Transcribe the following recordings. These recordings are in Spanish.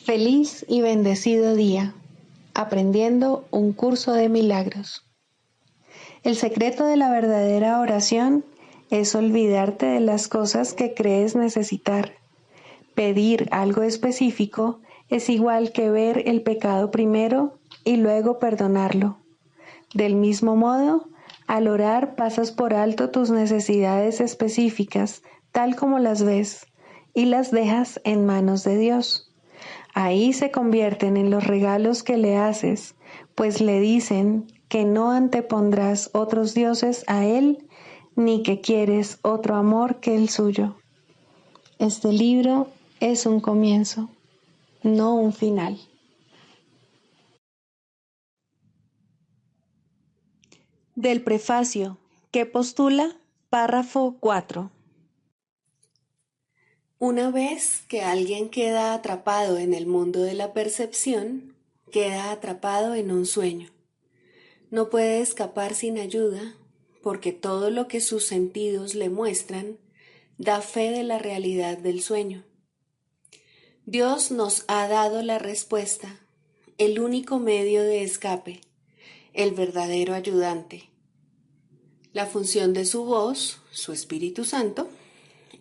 Feliz y bendecido día, aprendiendo un curso de milagros. El secreto de la verdadera oración es olvidarte de las cosas que crees necesitar. Pedir algo específico es igual que ver el pecado primero y luego perdonarlo. Del mismo modo, al orar pasas por alto tus necesidades específicas, tal como las ves, y las dejas en manos de Dios. Ahí se convierten en los regalos que le haces, pues le dicen que no antepondrás otros dioses a Él, ni que quieres otro amor que el suyo. Este libro es un comienzo, no un final. Del prefacio, que postula, párrafo 4. Una vez que alguien queda atrapado en el mundo de la percepción, queda atrapado en un sueño. No puede escapar sin ayuda, porque todo lo que sus sentidos le muestran da fe de la realidad del sueño. Dios nos ha dado la respuesta, el único medio de escape, el verdadero ayudante. La función de su voz, su Espíritu Santo,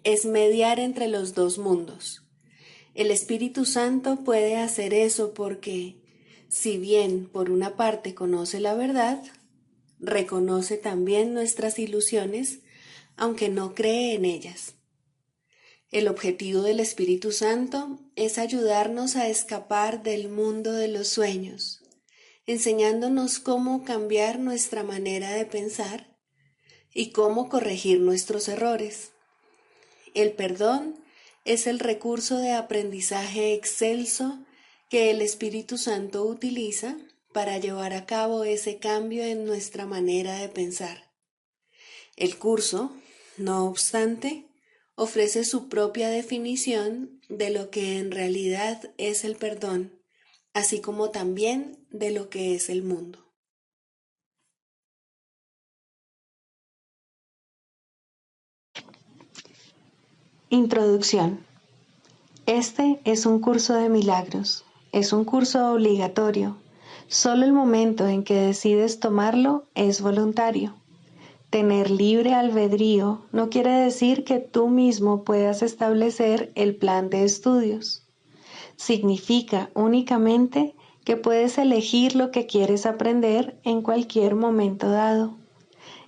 es mediar entre los dos mundos. El Espíritu Santo puede hacer eso porque, si bien por una parte conoce la verdad, reconoce también nuestras ilusiones, aunque no cree en ellas. El objetivo del Espíritu Santo es ayudarnos a escapar del mundo de los sueños, enseñándonos cómo cambiar nuestra manera de pensar y cómo corregir nuestros errores. El perdón es el recurso de aprendizaje excelso que el Espíritu Santo utiliza para llevar a cabo ese cambio en nuestra manera de pensar. El curso, no obstante, ofrece su propia definición de lo que en realidad es el perdón, así como también de lo que es el mundo. Introducción. Este es un curso de milagros. Es un curso obligatorio. Solo el momento en que decides tomarlo es voluntario. Tener libre albedrío no quiere decir que tú mismo puedas establecer el plan de estudios. Significa únicamente que puedes elegir lo que quieres aprender en cualquier momento dado.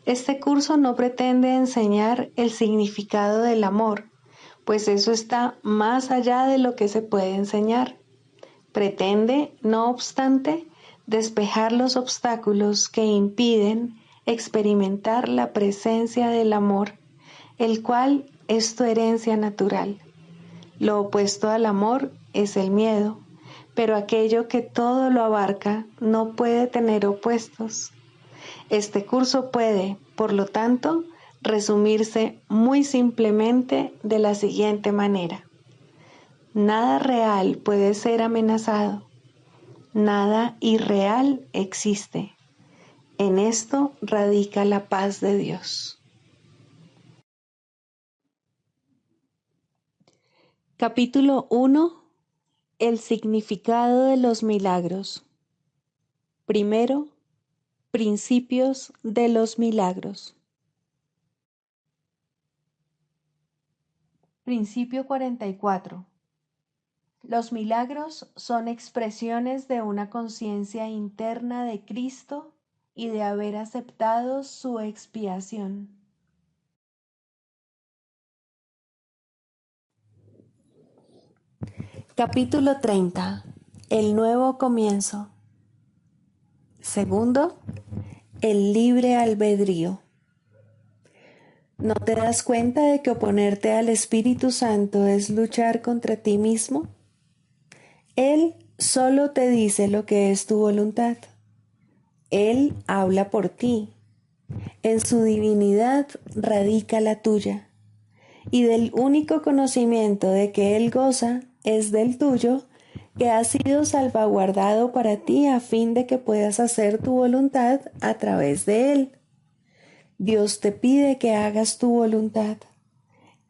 Este curso no pretende enseñar el significado del amor, pues eso está más allá de lo que se puede enseñar. Pretende, no obstante, despejar los obstáculos que impiden experimentar la presencia del amor, el cual es tu herencia natural. Lo opuesto al amor es el miedo, pero aquello que todo lo abarca no puede tener opuestos. Este curso puede, por lo tanto, resumirse muy simplemente de la siguiente manera. Nada real puede ser amenazado. Nada irreal existe. En esto radica la paz de Dios. Capítulo 1. El significado de los milagros. Primero, principios de los milagros. Principio 44. Los milagros son expresiones de una conciencia interna de Cristo y de haber aceptado su expiación. Capítulo 30. El nuevo comienzo. Segundo, el libre albedrío. ¿No te das cuenta de que oponerte al Espíritu Santo es luchar contra ti mismo? Él solo te dice lo que es tu voluntad. Él habla por ti. En su divinidad radica la tuya, y del único conocimiento de que Él goza es del tuyo, que ha sido salvaguardado para ti a fin de que puedas hacer tu voluntad a través de Él. Dios te pide que hagas tu voluntad.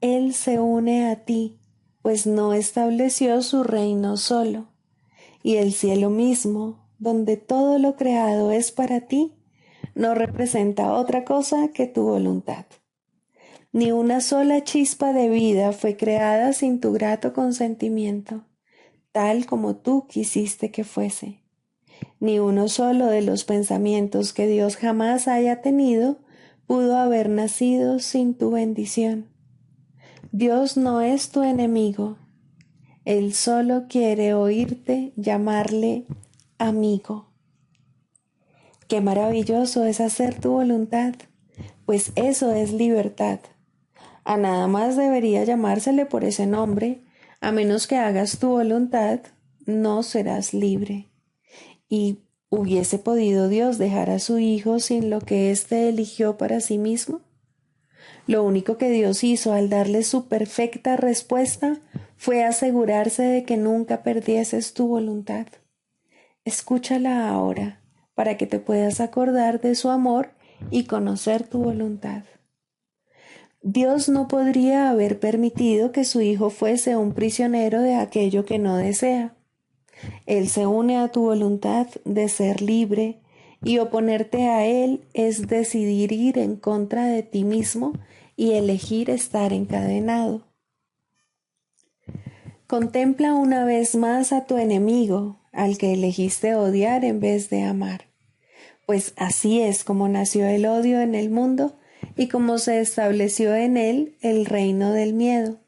Él se une a ti, pues no estableció su reino solo, y el cielo mismo, donde todo lo creado es para ti, no representa otra cosa que tu voluntad. Ni una sola chispa de vida fue creada sin tu grato consentimiento, tal como tú quisiste que fuese. Ni uno solo de los pensamientos que Dios jamás haya tenido pudo haber nacido sin tu bendición. Dios no es tu enemigo. Él solo quiere oírte llamarle amigo. Qué maravilloso es hacer tu voluntad, pues eso es libertad. A nada más debería llamársele por ese nombre, a menos que hagas tu voluntad, no serás libre. ¿Y hubiese podido Dios dejar a su Hijo sin lo que éste eligió para sí mismo? Lo único que Dios hizo al darle su perfecta respuesta fue asegurarse de que nunca perdieses tu voluntad. Escúchala ahora, para que te puedas acordar de su amor y conocer tu voluntad. Dios no podría haber permitido que su Hijo fuese un prisionero de aquello que no desea. Él se une a tu voluntad de ser libre, y oponerte a Él es decidir ir en contra de ti mismo y elegir estar encadenado. Contempla una vez más a tu enemigo, al que elegiste odiar en vez de amar, pues así es como nació el odio en el mundo y como se estableció en él el reino del miedo.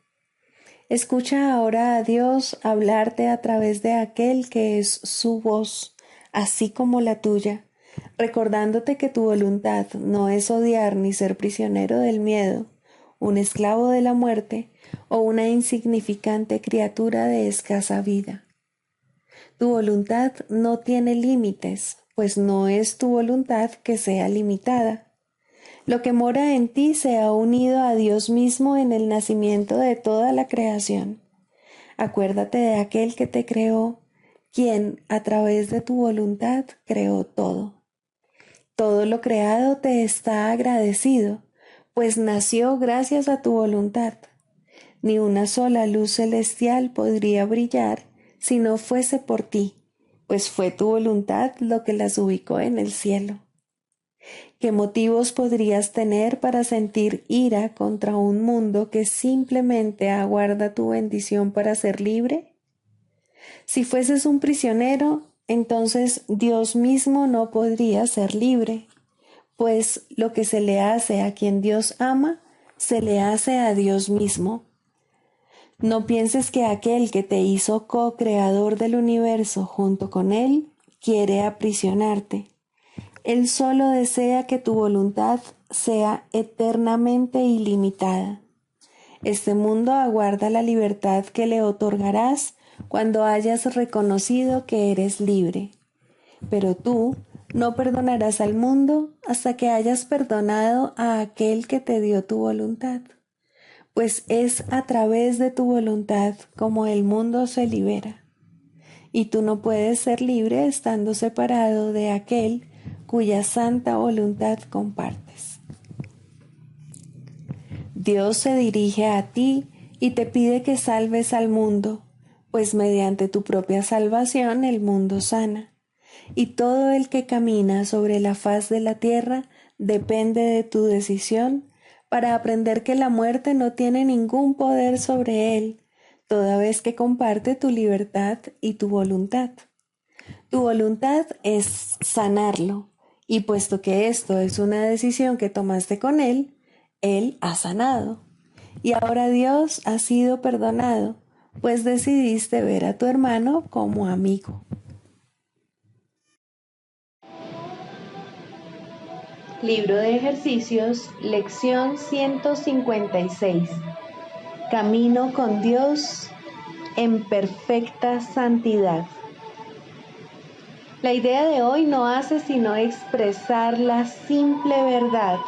Escucha ahora a Dios hablarte a través de aquel que es su voz, así como la tuya, recordándote que tu voluntad no es odiar ni ser prisionero del miedo, un esclavo de la muerte o una insignificante criatura de escasa vida. Tu voluntad no tiene límites, pues no es tu voluntad que sea limitada. Lo que mora en ti se ha unido a Dios mismo en el nacimiento de toda la creación. Acuérdate de aquel que te creó, quien a través de tu voluntad creó todo. Todo lo creado te está agradecido, pues nació gracias a tu voluntad. Ni una sola luz celestial podría brillar si no fuese por ti, pues fue tu voluntad lo que las ubicó en el cielo. ¿Qué motivos podrías tener para sentir ira contra un mundo que simplemente aguarda tu bendición para ser libre? Si fueses un prisionero, entonces Dios mismo no podría ser libre, pues lo que se le hace a quien Dios ama, se le hace a Dios mismo. No pienses que aquel que te hizo co-creador del universo junto con él quiere aprisionarte. Él solo desea que tu voluntad sea eternamente ilimitada. Este mundo aguarda la libertad que le otorgarás cuando hayas reconocido que eres libre. Pero tú no perdonarás al mundo hasta que hayas perdonado a aquel que te dio tu voluntad, pues es a través de tu voluntad como el mundo se libera. Y tú no puedes ser libre estando separado de aquel cuya santa voluntad compartes. Dios se dirige a ti y te pide que salves al mundo, pues mediante tu propia salvación el mundo sana, y todo el que camina sobre la faz de la tierra depende de tu decisión para aprender que la muerte no tiene ningún poder sobre él, toda vez que comparte tu libertad y tu voluntad. Tu voluntad es sanarlo, y puesto que esto es una decisión que tomaste con él ha sanado. Y ahora Dios ha sido perdonado, pues decidiste ver a tu hermano como amigo. Libro de ejercicios, lección 156. Camino con Dios en perfecta santidad. La idea de hoy no hace sino expresar la simple verdad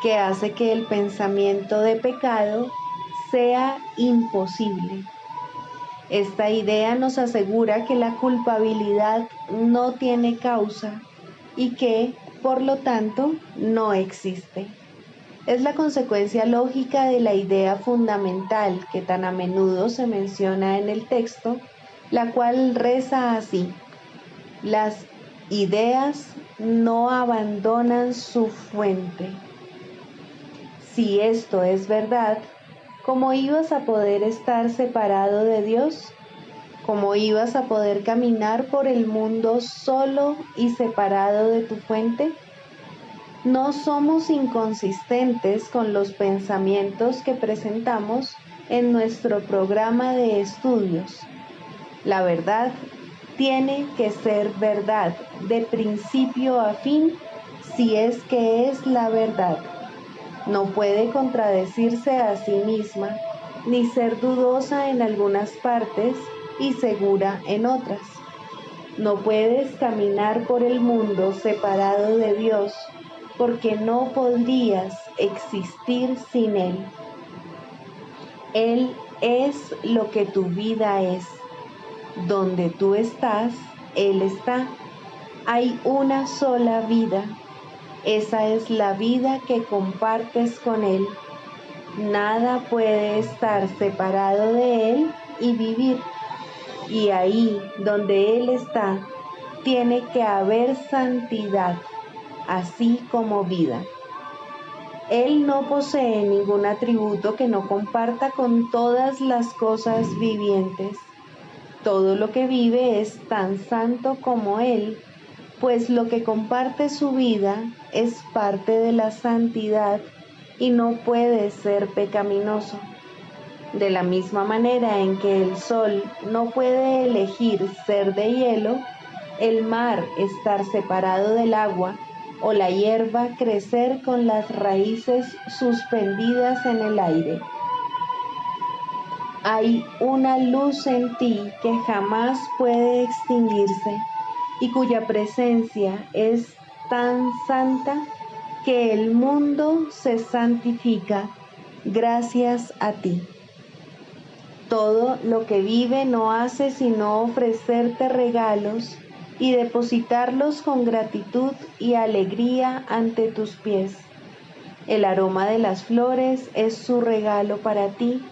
que hace que el pensamiento de pecado sea imposible. Esta idea nos asegura que la culpabilidad no tiene causa y que, por lo tanto, no existe. Es la consecuencia lógica de la idea fundamental que tan a menudo se menciona en el texto, la cual reza así: las ideas no abandonan su fuente. Si esto es verdad, ¿cómo ibas a poder estar separado de Dios? ¿Cómo ibas a poder caminar por el mundo solo y separado de tu fuente? No somos inconsistentes con los pensamientos que presentamos en nuestro programa de estudios. La verdad tiene que ser verdad de principio a fin, si es que es la verdad. No puede contradecirse a sí misma, ni ser dudosa en algunas partes y segura en otras. No puedes caminar por el mundo separado de Dios, porque no podrías existir sin Él. Él es lo que tu vida es. Donde tú estás, Él está. Hay una sola vida. Esa es la vida que compartes con Él. Nada puede estar separado de Él y vivir. Y ahí donde Él está, tiene que haber santidad, así como vida. Él no posee ningún atributo que no comparta con todas las cosas vivientes. Todo lo que vive es tan santo como Él, pues lo que comparte su vida es parte de la santidad y no puede ser pecaminoso. De la misma manera en que el sol no puede elegir ser de hielo, el mar estar separado del agua, o la hierba crecer con las raíces suspendidas en el aire. Hay una luz en ti que jamás puede extinguirse y cuya presencia es tan santa que el mundo se santifica gracias a ti. Todo lo que vive no hace sino ofrecerte regalos y depositarlos con gratitud y alegría ante tus pies. El aroma de las flores es su regalo para ti.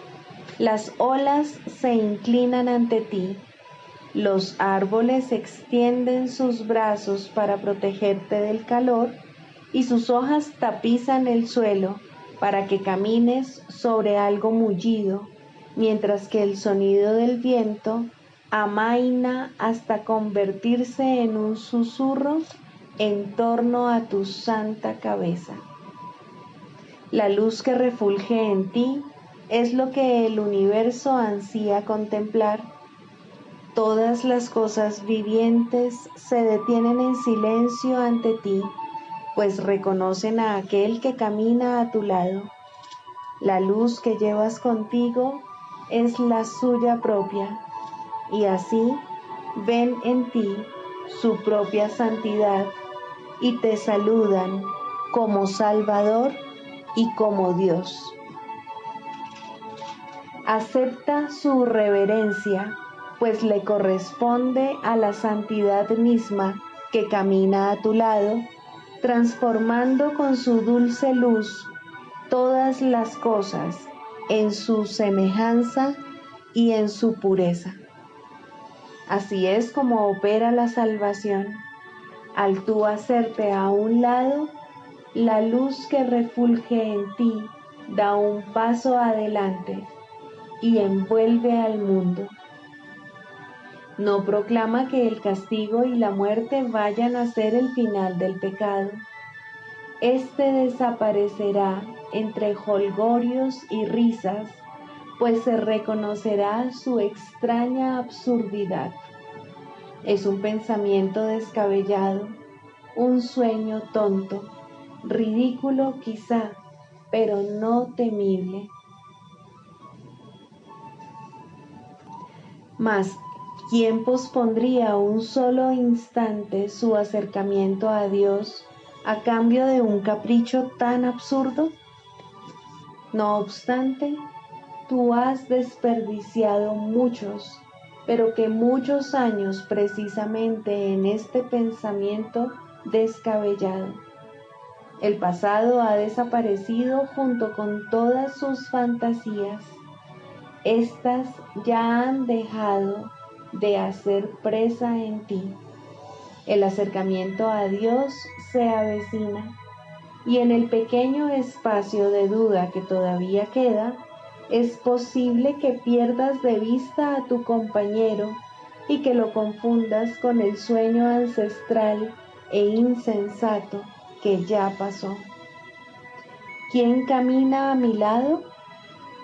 Las olas se inclinan ante ti. Los árboles extienden sus brazos para protegerte del calor y sus hojas tapizan el suelo para que camines sobre algo mullido, mientras que el sonido del viento amaina hasta convertirse en un susurro en torno a tu santa cabeza. La luz que refulge en ti es lo que el universo ansía contemplar. Todas las cosas vivientes se detienen en silencio ante ti, pues reconocen a aquel que camina a tu lado. La luz que llevas contigo es la suya propia, y así ven en ti su propia santidad y te saludan como Salvador y como Dios. Acepta su reverencia, pues le corresponde a la santidad misma que camina a tu lado, transformando con su dulce luz todas las cosas en su semejanza y en su pureza. Así es como opera la salvación. Al tú hacerte a un lado, la luz que refulge en ti da un paso adelante y envuelve al mundo. No proclama que el castigo y la muerte vayan a ser el final del pecado. Este desaparecerá entre jolgorios y risas, pues se reconocerá su extraña absurdidad. Es un pensamiento descabellado, un sueño tonto, ridículo quizá, pero no temible. Mas, ¿quién pospondría un solo instante su acercamiento a Dios a cambio de un capricho tan absurdo? No obstante, tú has desperdiciado muchos, pero que muchos años precisamente en este pensamiento descabellado. El pasado ha desaparecido junto con todas sus fantasías. Estas ya han dejado de hacer presa en ti. El acercamiento a Dios se avecina y en el pequeño espacio de duda que todavía queda, es posible que pierdas de vista a tu compañero y que lo confundas con el sueño ancestral e insensato que ya pasó. ¿Quién camina a mi lado?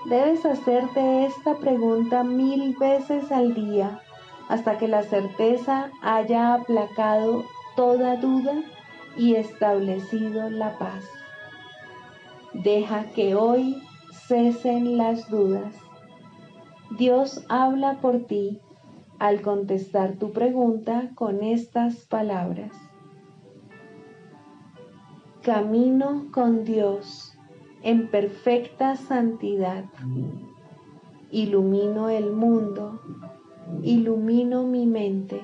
Debes hacerte esta pregunta 1000 veces al día hasta que la certeza haya aplacado toda duda y establecido la paz. Deja que hoy cesen las dudas. Dios habla por ti al contestar tu pregunta con estas palabras. Camino con Dios en perfecta santidad. Ilumino el mundo, ilumino mi mente,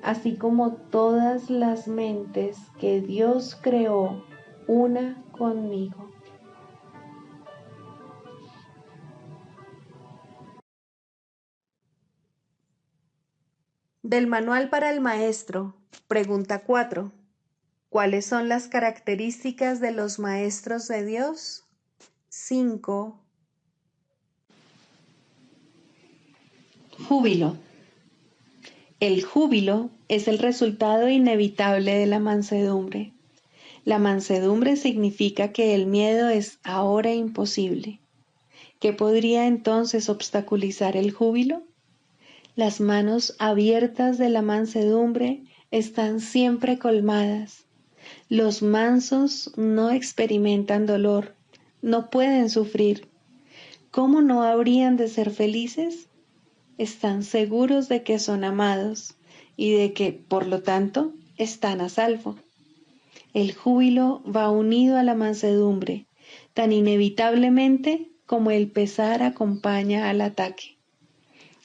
así como todas las mentes que Dios creó una conmigo. Del Manual para el Maestro, pregunta 4. ¿Cuáles son las características de los maestros de Dios? 5. Júbilo. El júbilo es el resultado inevitable de la mansedumbre. La mansedumbre significa que el miedo es ahora imposible. ¿Qué podría entonces obstaculizar el júbilo? Las manos abiertas de la mansedumbre están siempre colmadas. Los mansos no experimentan dolor, no pueden sufrir. ¿Cómo no habrían de ser felices? Están seguros de que son amados y de que, por lo tanto, están a salvo. El júbilo va unido a la mansedumbre, tan inevitablemente como el pesar acompaña al ataque.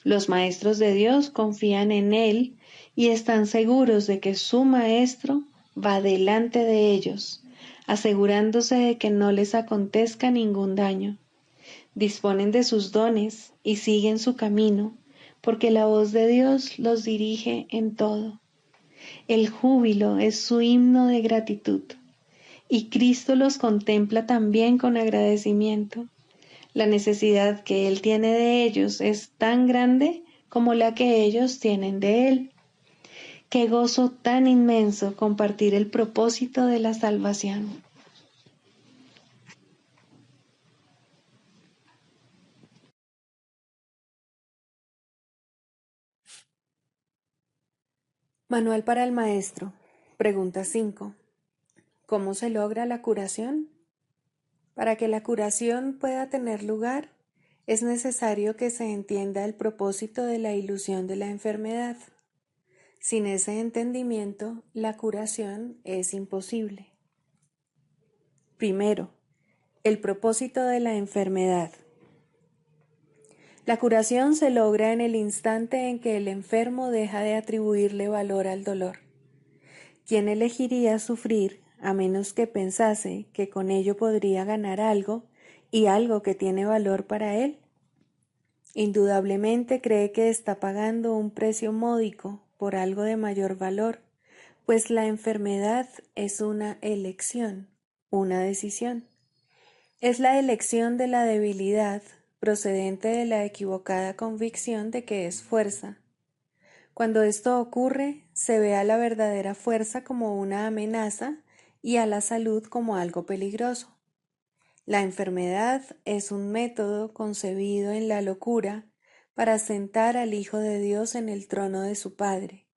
Los maestros de Dios confían en Él y están seguros de que su Maestro va delante de ellos, asegurándose de que no les acontezca ningún daño. Disponen de sus dones y siguen su camino, porque la voz de Dios los dirige en todo. El júbilo es su himno de gratitud, y Cristo los contempla también con agradecimiento. La necesidad que Él tiene de ellos es tan grande como la que ellos tienen de Él. Qué gozo tan inmenso compartir el propósito de la salvación. Manual para el Maestro. Pregunta 5. ¿Cómo se logra la curación? Para que la curación pueda tener lugar, es necesario que se entienda el propósito de la ilusión de la enfermedad. Sin ese entendimiento, la curación es imposible. Primero, el propósito de la enfermedad. La curación se logra en el instante en que el enfermo deja de atribuirle valor al dolor. ¿Quién elegiría sufrir a menos que pensase que con ello podría ganar algo y algo que tiene valor para él? Indudablemente cree que está pagando un precio módico por algo de mayor valor, pues la enfermedad es una elección, una decisión. Es la elección de la debilidad procedente de la equivocada convicción de que es fuerza. Cuando esto ocurre, se ve a la verdadera fuerza como una amenaza y a la salud como algo peligroso. La enfermedad es un método concebido en la locura para sentar al Hijo de Dios en el trono de su Padre.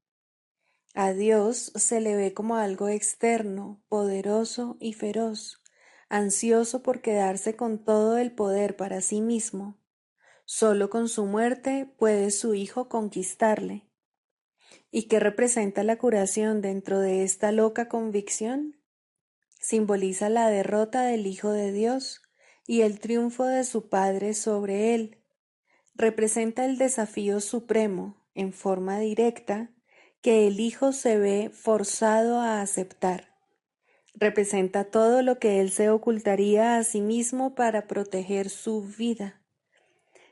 A Dios se le ve como algo externo, poderoso y feroz, ansioso por quedarse con todo el poder para sí mismo. Solo con su muerte puede su Hijo conquistarle. ¿Y qué representa la curación dentro de esta loca convicción? Simboliza la derrota del Hijo de Dios y el triunfo de su Padre sobre él. Representa el desafío supremo, en forma directa, que el Hijo se ve forzado a aceptar. Representa todo lo que él se ocultaría a sí mismo para proteger su vida.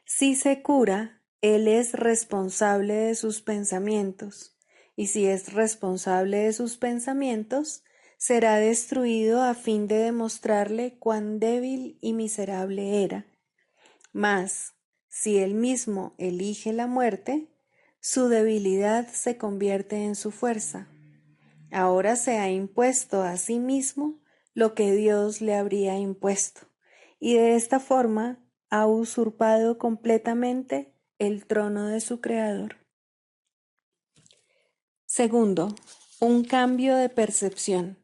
Si se cura, Él es responsable de sus pensamientos, y si es responsable de sus pensamientos, será destruido a fin de demostrarle cuán débil y miserable era. Mas, si él mismo elige la muerte, su debilidad se convierte en su fuerza. Ahora se ha impuesto a sí mismo lo que Dios le habría impuesto, y de esta forma ha usurpado completamente el trono de su Creador. Segundo, un cambio de percepción.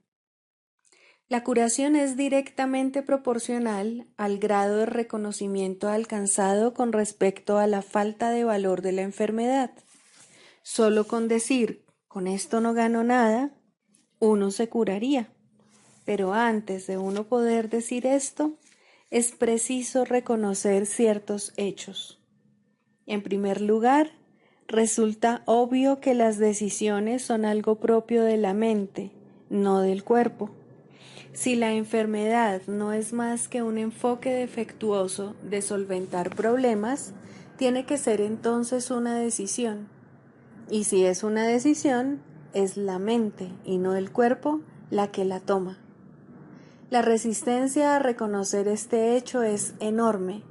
La curación es directamente proporcional al grado de reconocimiento alcanzado con respecto a la falta de valor de la enfermedad. Solo con decir, con esto no gano nada, uno se curaría. Pero antes de uno poder decir esto, es preciso reconocer ciertos hechos. En primer lugar, resulta obvio que las decisiones son algo propio de la mente, no del cuerpo. Si la enfermedad no es más que un enfoque defectuoso de solventar problemas, tiene que ser entonces una decisión. Y si es una decisión, es la mente y no el cuerpo la que la toma. La resistencia a reconocer este hecho es enorme,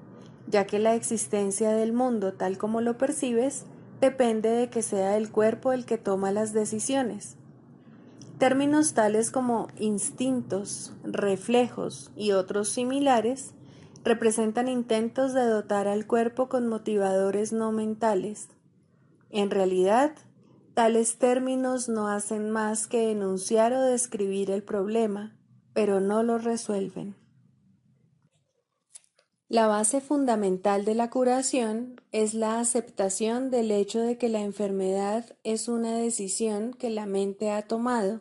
ya que la existencia del mundo tal como lo percibes depende de que sea el cuerpo el que toma las decisiones. Términos tales como instintos, reflejos y otros similares representan intentos de dotar al cuerpo con motivadores no mentales. En realidad, tales términos no hacen más que enunciar o describir el problema, pero no lo resuelven. La base fundamental de la curación es la aceptación del hecho de que la enfermedad es una decisión que la mente ha tomado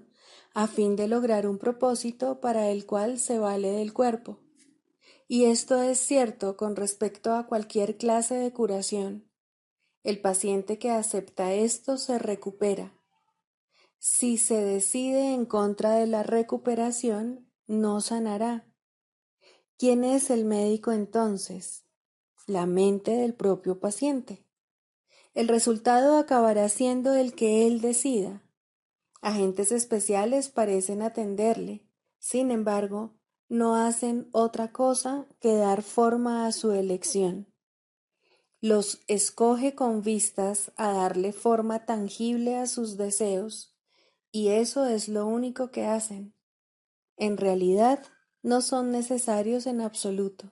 a fin de lograr un propósito para el cual se vale del cuerpo. Y esto es cierto con respecto a cualquier clase de curación. El paciente que acepta esto se recupera. Si se decide en contra de la recuperación, no sanará. ¿Quién es el médico entonces? La mente del propio paciente. El resultado acabará siendo el que él decida. Agentes especiales parecen atenderle, sin embargo, no hacen otra cosa que dar forma a su elección. Los escoge con vistas a darle forma tangible a sus deseos, y eso es lo único que hacen. En realidad, no son necesarios en absoluto.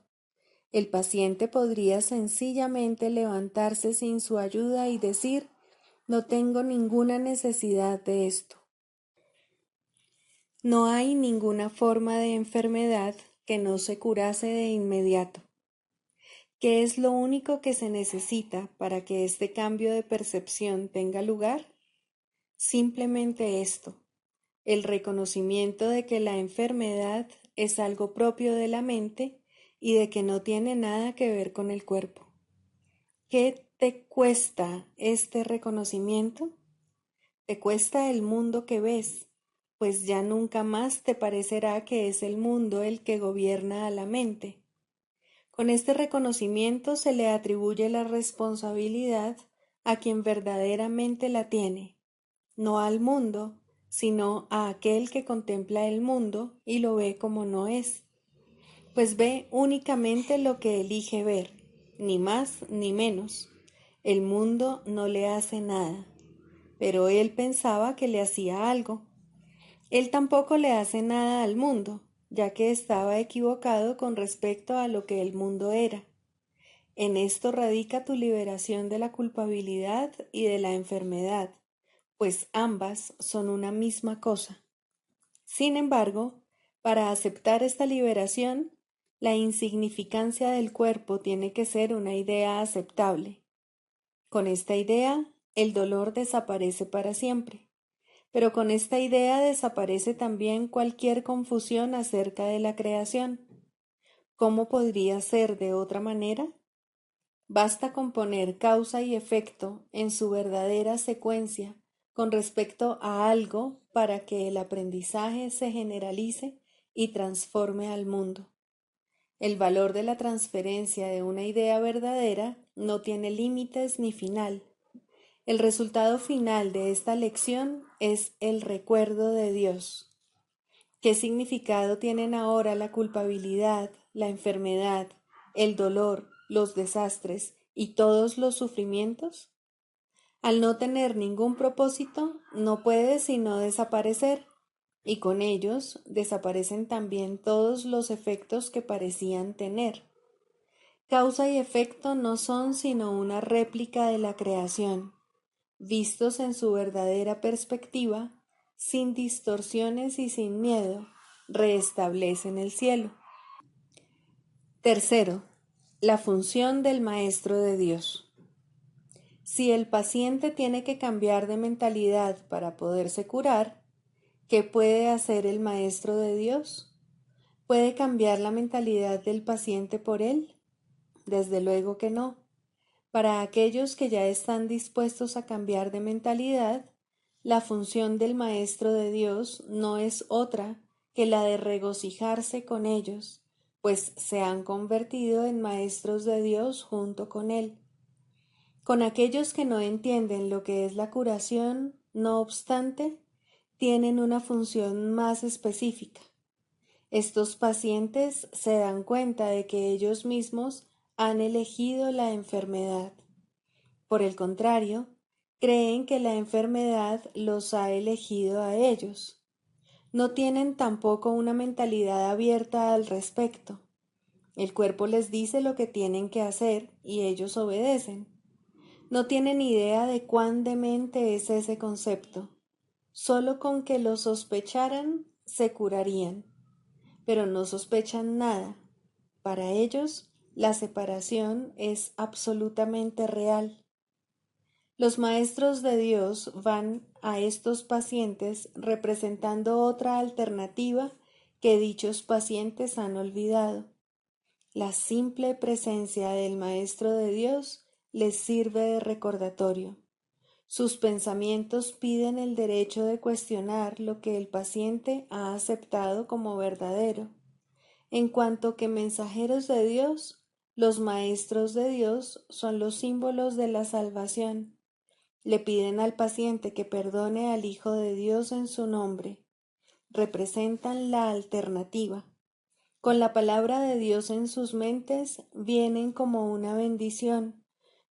El paciente podría sencillamente levantarse sin su ayuda y decir, no tengo ninguna necesidad de esto. No hay ninguna forma de enfermedad que no se curase de inmediato. ¿Qué es lo único que se necesita para que este cambio de percepción tenga lugar? Simplemente esto, el reconocimiento de que la enfermedad es algo propio de la mente y de que no tiene nada que ver con el cuerpo. ¿Qué te cuesta este reconocimiento? Te cuesta el mundo que ves, pues ya nunca más te parecerá que es el mundo el que gobierna a la mente. Con este reconocimiento se le atribuye la responsabilidad a quien verdaderamente la tiene, no al mundo, sino a aquel que contempla el mundo y lo ve como no es, pues ve únicamente lo que elige ver, ni más ni menos. El mundo no le hace nada, pero él pensaba que le hacía algo. Él tampoco le hace nada al mundo, ya que estaba equivocado con respecto a lo que el mundo era. En esto radica tu liberación de la culpabilidad y de la enfermedad, pues ambas son una misma cosa. Sin embargo, para aceptar esta liberación, la insignificancia del cuerpo tiene que ser una idea aceptable. Con esta idea, el dolor desaparece para siempre. Pero con esta idea desaparece también cualquier confusión acerca de la creación. ¿Cómo podría ser de otra manera? Basta con poner causa y efecto en su verdadera secuencia con respecto a algo para que el aprendizaje se generalice y transforme al mundo. El valor de la transferencia de una idea verdadera no tiene límites ni final. El resultado final de esta lección es el recuerdo de Dios. ¿Qué significado tienen ahora la culpabilidad, la enfermedad, el dolor, los desastres y todos los sufrimientos? Al no tener ningún propósito, no puede sino desaparecer, y con ellos desaparecen también todos los efectos que parecían tener. Causa y efecto no son sino una réplica de la creación, vistos en su verdadera perspectiva, sin distorsiones y sin miedo, restablecen el cielo. Tercero, la función del Maestro de Dios. Si el paciente tiene que cambiar de mentalidad para poderse curar, ¿qué puede hacer el Maestro de Dios? ¿Puede cambiar la mentalidad del paciente por él? Desde luego que no. Para aquellos que ya están dispuestos a cambiar de mentalidad, la función del Maestro de Dios no es otra que la de regocijarse con ellos, pues se han convertido en maestros de Dios junto con Él. Con aquellos que no entienden lo que es la curación, no obstante, tienen una función más específica. Estos pacientes se dan cuenta de que ellos mismos han elegido la enfermedad. Por el contrario, creen que la enfermedad los ha elegido a ellos. No tienen tampoco una mentalidad abierta al respecto. El cuerpo les dice lo que tienen que hacer y ellos obedecen. No tienen idea de cuán demente es ese concepto. Solo con que lo sospecharan se curarían, pero no sospechan nada. Para ellos, la separación es absolutamente real. Los maestros de Dios van a estos pacientes representando otra alternativa que dichos pacientes han olvidado. La simple presencia del Maestro de Dios les sirve de recordatorio. Sus pensamientos piden el derecho de cuestionar lo que el paciente ha aceptado como verdadero. En cuanto que mensajeros de Dios, los maestros de Dios son los símbolos de la salvación. Le piden al paciente que perdone al Hijo de Dios en su nombre. Representan la alternativa. Con la palabra de Dios en sus mentes vienen como una bendición,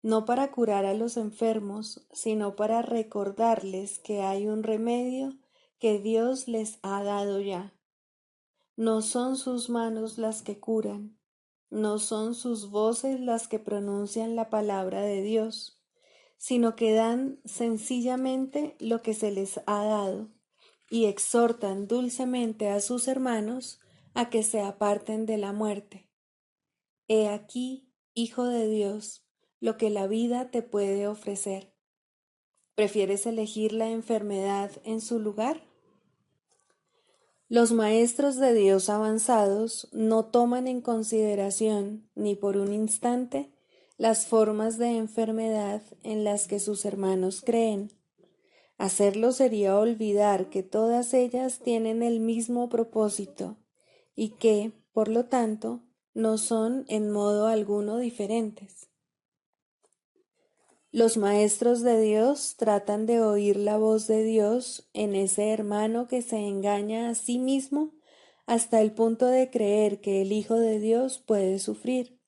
no para curar a los enfermos, sino para recordarles que hay un remedio que Dios les ha dado ya. No son sus manos las que curan, no son sus voces las que pronuncian la palabra de Dios, sino que dan sencillamente lo que se les ha dado y exhortan dulcemente a sus hermanos a que se aparten de la muerte. He aquí, Hijo de Dios, lo que la vida te puede ofrecer. ¿Prefieres elegir la enfermedad en su lugar? Los maestros de Dios avanzados no toman en consideración ni por un instante las formas de enfermedad en las que sus hermanos creen. Hacerlo sería olvidar que todas ellas tienen el mismo propósito y que, por lo tanto, no son en modo alguno diferentes. Los maestros de Dios tratan de oír la voz de Dios en ese hermano que se engaña a sí mismo hasta el punto de creer que el Hijo de Dios puede sufrir,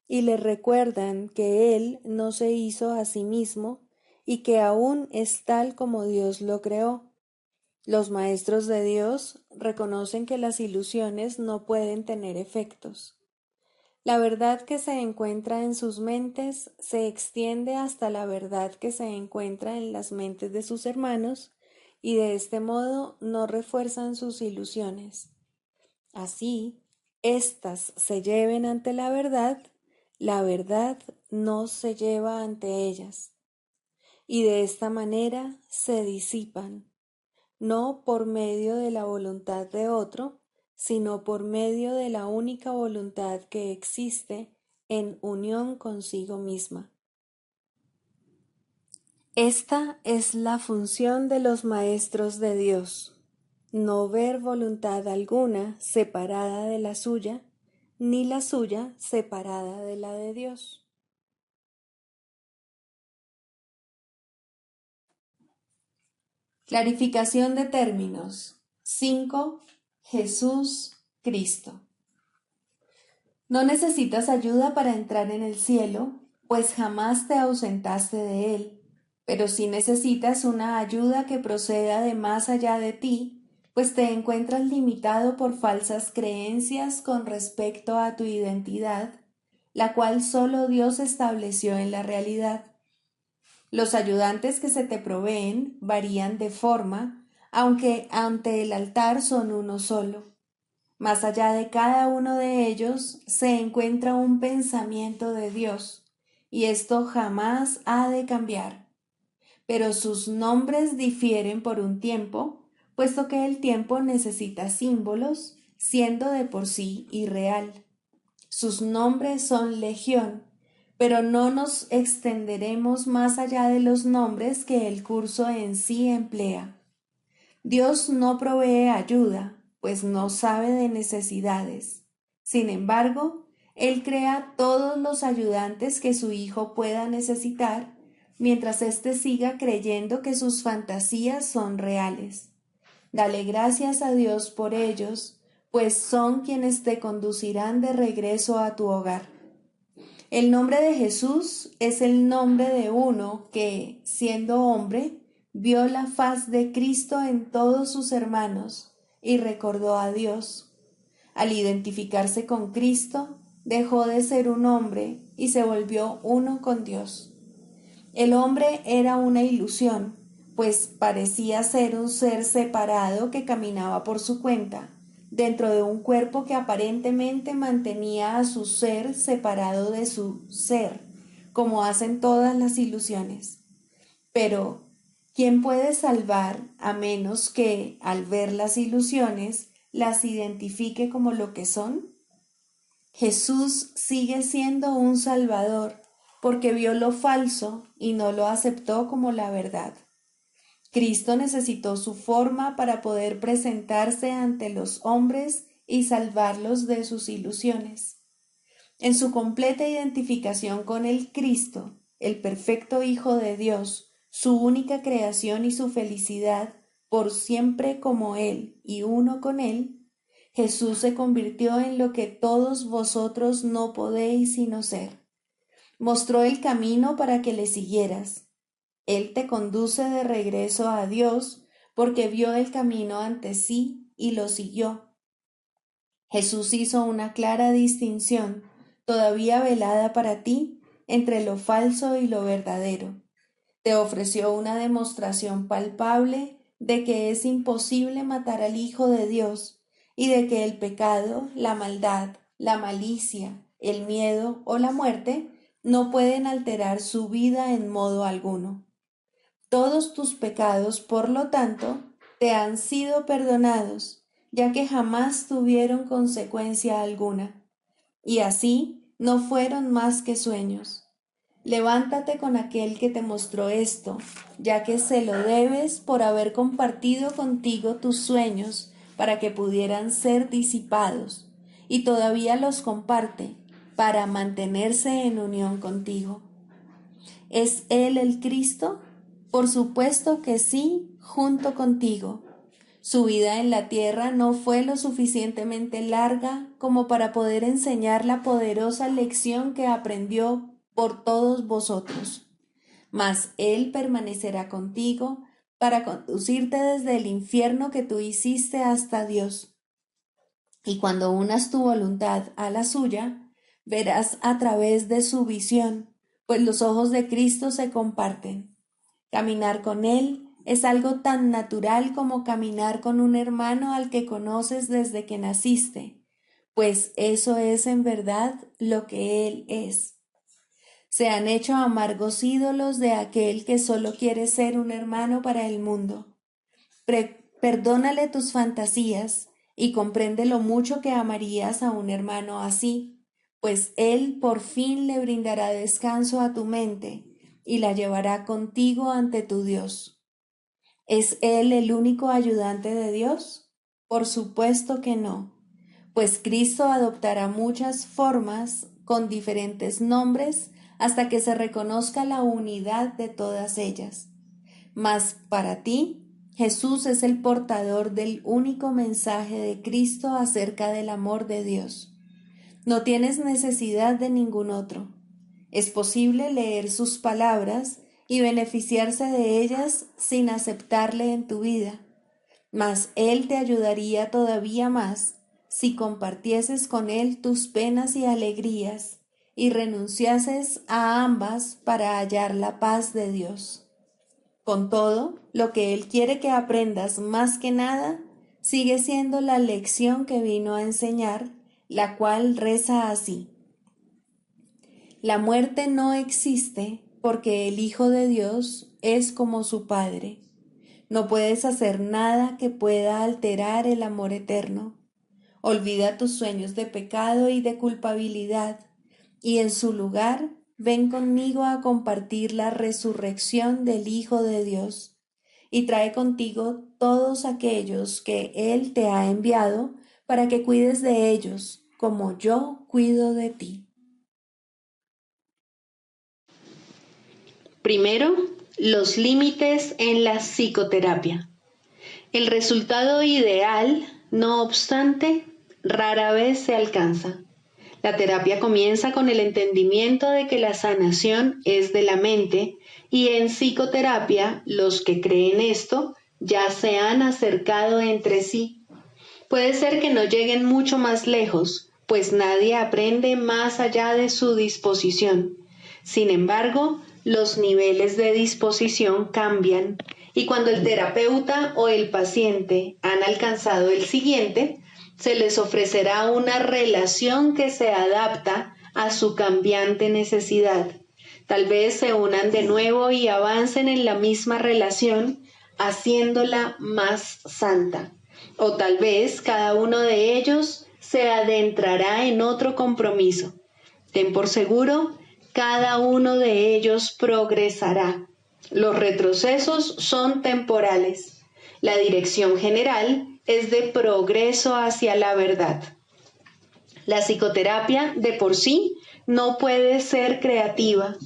y le recuerdan que Él no se hizo a sí mismo y que aún es tal como Dios lo creó. Los maestros de Dios reconocen que las ilusiones no pueden tener efectos. La verdad que se encuentra en sus mentes se extiende hasta la verdad que se encuentra en las mentes de sus hermanos y de este modo no refuerzan sus ilusiones. Así, éstas se lleven ante la verdad no se lleva ante ellas, y de esta manera se disipan, no por medio de la voluntad de otro, sino por medio de la única voluntad que existe en unión consigo misma. Esta es la función de los maestros de Dios, no ver voluntad alguna separada de la suya, ni la suya separada de la de Dios. Clarificación de términos. 5. Jesús, Cristo. No necesitas ayuda para entrar en el cielo, pues jamás te ausentaste de él, pero sí necesitas una ayuda que proceda de más allá de ti, pues te encuentras limitado por falsas creencias con respecto a tu identidad, la cual solo Dios estableció en la realidad. Los ayudantes que se te proveen varían de forma, aunque ante el altar son uno solo. Más allá de cada uno de ellos se encuentra un pensamiento de Dios, y esto jamás ha de cambiar. Pero sus nombres difieren por un tiempo, puesto que el tiempo necesita símbolos, siendo de por sí irreal. Sus nombres son legión, pero no nos extenderemos más allá de los nombres que el curso en sí emplea. Dios no provee ayuda, pues no sabe de necesidades. Sin embargo, Él crea todos los ayudantes que su Hijo pueda necesitar, mientras éste siga creyendo que sus fantasías son reales. Dale gracias a Dios por ellos, pues son quienes te conducirán de regreso a tu hogar. El nombre de Jesús es el nombre de uno que, siendo hombre, vio la faz de Cristo en todos sus hermanos y recordó a Dios. Al identificarse con Cristo, dejó de ser un hombre y se volvió uno con Dios. El hombre era una ilusión, pues parecía ser un ser separado que caminaba por su cuenta, dentro de un cuerpo que aparentemente mantenía a su ser separado de su ser, como hacen todas las ilusiones. Pero, ¿quién puede salvar a menos que, al ver las ilusiones, las identifique como lo que son? Jesús sigue siendo un Salvador, porque vio lo falso y no lo aceptó como la verdad. Cristo necesitó su forma para poder presentarse ante los hombres y salvarlos de sus ilusiones. En su completa identificación con el Cristo, el perfecto Hijo de Dios, su única creación y su felicidad, por siempre como Él y uno con Él, Jesús se convirtió en lo que todos vosotros no podéis sino ser. Mostró el camino para que le siguieras. Él te conduce de regreso a Dios porque vio el camino ante sí y lo siguió. Jesús hizo una clara distinción, todavía velada para ti, entre lo falso y lo verdadero. Te ofreció una demostración palpable de que es imposible matar al Hijo de Dios y de que el pecado, la maldad, la malicia, el miedo o la muerte no pueden alterar su vida en modo alguno. Todos tus pecados, por lo tanto, te han sido perdonados, ya que jamás tuvieron consecuencia alguna, y así no fueron más que sueños. Levántate con aquel que te mostró esto, ya que se lo debes por haber compartido contigo tus sueños para que pudieran ser disipados, y todavía los comparte para mantenerse en unión contigo. ¿Es Él el Cristo? Por supuesto que sí, junto contigo. Su vida en la tierra no fue lo suficientemente larga como para poder enseñar la poderosa lección que aprendió por todos vosotros. Mas Él permanecerá contigo para conducirte desde el infierno que tú hiciste hasta Dios. Y cuando unas tu voluntad a la suya, verás a través de su visión, pues los ojos de Cristo se comparten. Caminar con Él es algo tan natural como caminar con un hermano al que conoces desde que naciste, pues eso es en verdad lo que Él es. Se han hecho amargos ídolos de aquel que solo quiere ser un hermano para el mundo. Perdónale tus fantasías y comprende lo mucho que amarías a un hermano así, pues Él por fin le brindará descanso a tu mente y la llevará contigo ante tu Dios. ¿Es Él el único ayudante de Dios? Por supuesto que no, pues Cristo adoptará muchas formas con diferentes nombres hasta que se reconozca la unidad de todas ellas. Mas para ti, Jesús es el portador del único mensaje de Cristo acerca del amor de Dios. No tienes necesidad de ningún otro. Es posible leer sus palabras y beneficiarse de ellas sin aceptarle en tu vida, mas Él te ayudaría todavía más si compartieses con Él tus penas y alegrías y renunciases a ambas para hallar la paz de Dios. Con todo, lo que Él quiere que aprendas más que nada sigue siendo la lección que vino a enseñar, la cual reza así: la muerte no existe porque el Hijo de Dios es como su Padre. No puedes hacer nada que pueda alterar el amor eterno. Olvida tus sueños de pecado y de culpabilidad, y en su lugar ven conmigo a compartir la resurrección del Hijo de Dios, y trae contigo todos aquellos que Él te ha enviado para que cuides de ellos, como yo cuido de ti. Primero, los límites en la psicoterapia. El resultado ideal, no obstante, rara vez se alcanza. La terapia comienza con el entendimiento de que la sanación es de la mente, y en psicoterapia los que creen esto ya se han acercado entre sí. Puede ser que no lleguen mucho más lejos, pues nadie aprende más allá de su disposición. Sin embargo, los niveles de disposición cambian, y cuando el terapeuta o el paciente han alcanzado el siguiente, se les ofrecerá una relación que se adapta a su cambiante necesidad. Tal vez se unan de nuevo y avancen en la misma relación, haciéndola más santa. O tal vez cada uno de ellos se adentrará en otro compromiso. Ten por seguro, cada uno de ellos progresará. Los retrocesos son temporales. La dirección general es de progreso hacia la verdad. La psicoterapia de por sí no puede ser creativa.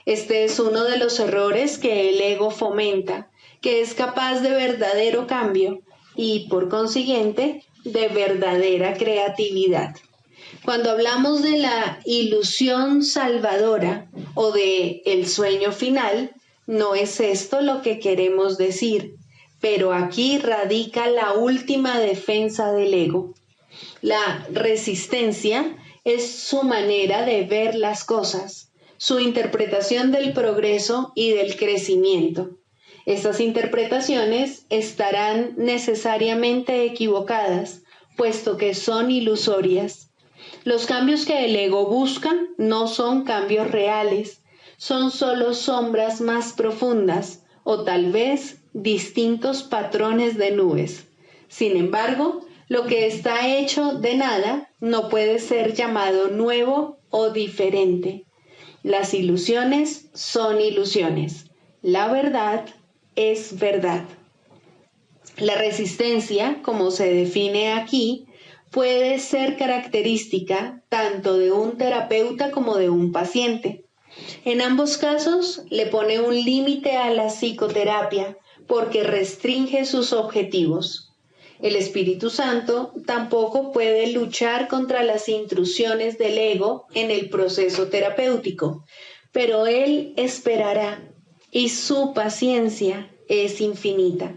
Este es uno de los errores que el ego fomenta, que es capaz de verdadero cambio y, por consiguiente, de verdadera creatividad. Cuando hablamos de la ilusión salvadora o de el sueño final, no es esto lo que queremos decir, pero aquí radica la última defensa del ego. La resistencia es su manera de ver las cosas, su interpretación del progreso y del crecimiento. Estas interpretaciones estarán necesariamente equivocadas, puesto que son ilusorias. Los cambios que el ego busca no son cambios reales, son solo sombras más profundas o tal vez distintos patrones de nubes. Sin embargo, lo que está hecho de nada no puede ser llamado nuevo o diferente. Las ilusiones son ilusiones. La verdad es verdad. La resistencia, como se define aquí, puede ser característica tanto de un terapeuta como de un paciente. En ambos casos le pone un límite a la psicoterapia porque restringe sus objetivos. El Espíritu Santo tampoco puede luchar contra las intrusiones del ego en el proceso terapéutico, pero Él esperará y su paciencia es infinita.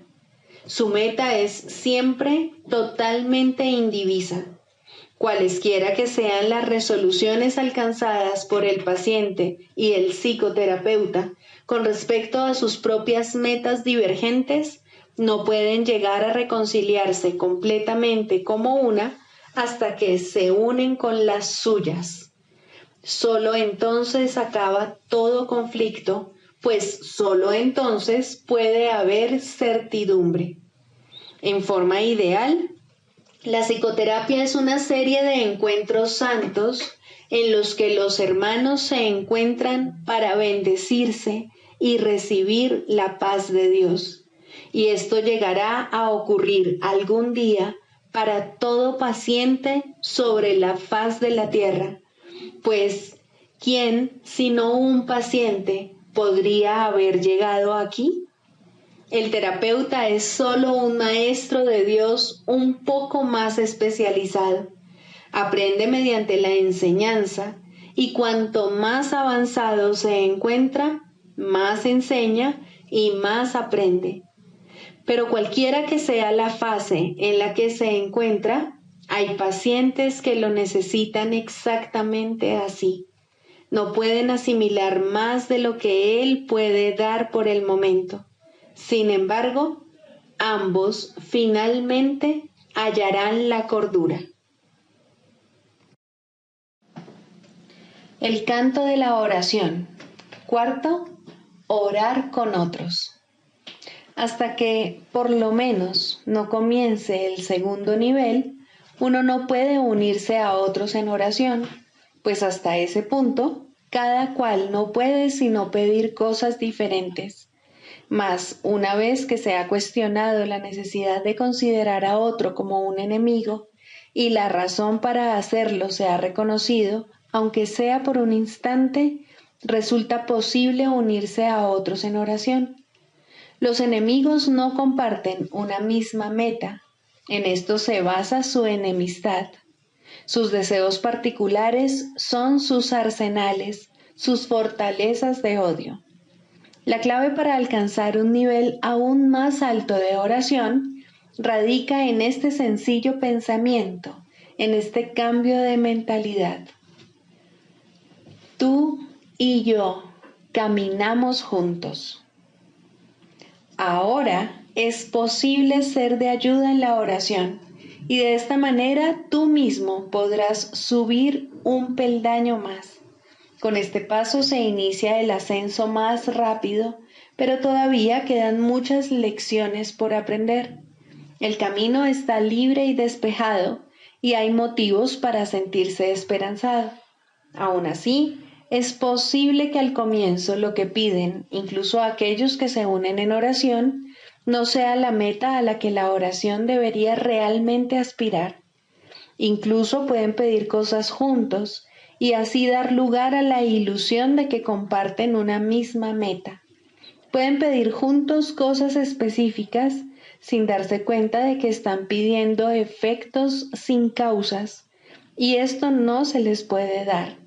Su meta es siempre totalmente indivisa. Cualesquiera que sean las resoluciones alcanzadas por el paciente y el psicoterapeuta con respecto a sus propias metas divergentes, no pueden llegar a reconciliarse completamente como una hasta que se unen con las suyas. Solo entonces acaba todo conflicto, pues solo entonces puede haber certidumbre. En forma ideal, la psicoterapia es una serie de encuentros santos en los que los hermanos se encuentran para bendecirse y recibir la paz de Dios. Y esto llegará a ocurrir algún día para todo paciente sobre la faz de la tierra, pues ¿quién sino un paciente podría haber llegado aquí? El terapeuta es solo un maestro de Dios un poco más especializado. Aprende mediante la enseñanza y cuanto más avanzado se encuentra, más enseña y más aprende. Pero cualquiera que sea la fase en la que se encuentra, hay pacientes que lo necesitan exactamente así. No pueden asimilar más de lo que él puede dar por el momento. Sin embargo, ambos finalmente hallarán la cordura. El canto de la oración. Cuarto, orar con otros. Hasta que, por lo menos, no comience el segundo nivel, uno no puede unirse a otros en oración, pues hasta ese punto, cada cual no puede sino pedir cosas diferentes. Mas, una vez que se ha cuestionado la necesidad de considerar a otro como un enemigo, y la razón para hacerlo se ha reconocido, aunque sea por un instante, resulta posible unirse a otros en oración. Los enemigos no comparten una misma meta. En esto se basa su enemistad. Sus deseos particulares son sus arsenales, sus fortalezas de odio. La clave para alcanzar un nivel aún más alto de oración radica en este sencillo pensamiento, en este cambio de mentalidad. Tú y yo caminamos juntos. Ahora es posible ser de ayuda en la oración y de esta manera tú mismo podrás subir un peldaño más. Con este paso se inicia el ascenso más rápido, pero todavía quedan muchas lecciones por aprender. El camino está libre y despejado y hay motivos para sentirse esperanzado. Aún así, es posible que al comienzo lo que piden, incluso aquellos que se unen en oración, no sea la meta a la que la oración debería realmente aspirar. Incluso pueden pedir cosas juntos y así dar lugar a la ilusión de que comparten una misma meta. Pueden pedir juntos cosas específicas sin darse cuenta de que están pidiendo efectos sin causas, y esto no se les puede dar,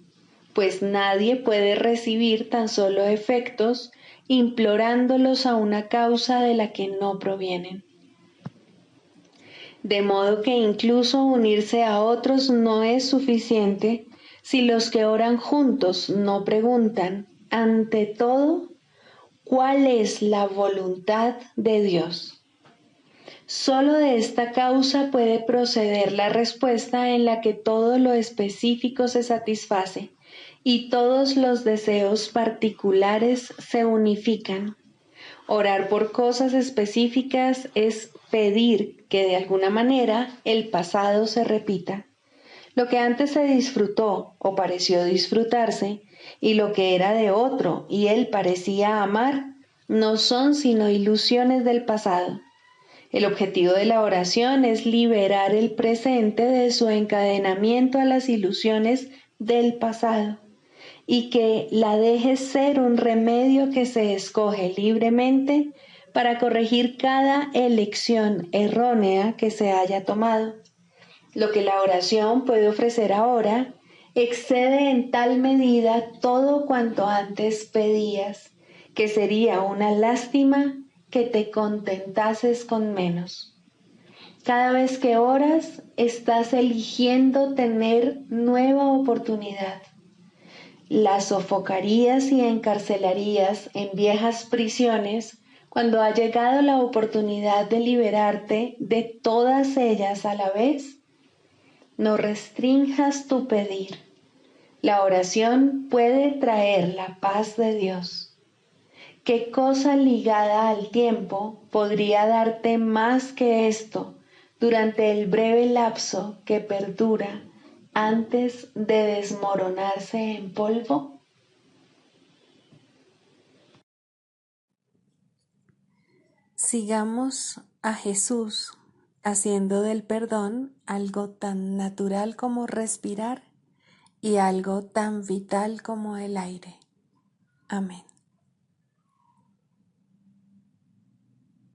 pues nadie puede recibir tan solo efectos implorándolos a una causa de la que no provienen. De modo que incluso unirse a otros no es suficiente si los que oran juntos no preguntan, ante todo, ¿cuál es la voluntad de Dios? Solo de esta causa puede proceder la respuesta en la que todo lo específico se satisface y todos los deseos particulares se unifican. Orar por cosas específicas es pedir que de alguna manera el pasado se repita. Lo que antes se disfrutó o pareció disfrutarse, y lo que era de otro y él parecía amar, no son sino ilusiones del pasado. El objetivo de la oración es liberar el presente de su encadenamiento a las ilusiones del pasado y que la deje ser un remedio que se escoge libremente para corregir cada elección errónea que se haya tomado. Lo que la oración puede ofrecer ahora excede en tal medida todo cuanto antes pedías, que sería una lástima que te contentases con menos. Cada vez que oras, estás eligiendo tener nueva oportunidad. La sofocarías y encarcelarías en viejas prisiones cuando ha llegado la oportunidad de liberarte de todas ellas a la vez. No restrinjas tu pedir. La oración puede traer la paz de Dios. ¿Qué cosa ligada al tiempo podría darte más que esto durante el breve lapso que perdura antes de desmoronarse en polvo? Sigamos a Jesús haciendo del perdón algo tan natural como respirar y algo tan vital como el aire. Amén.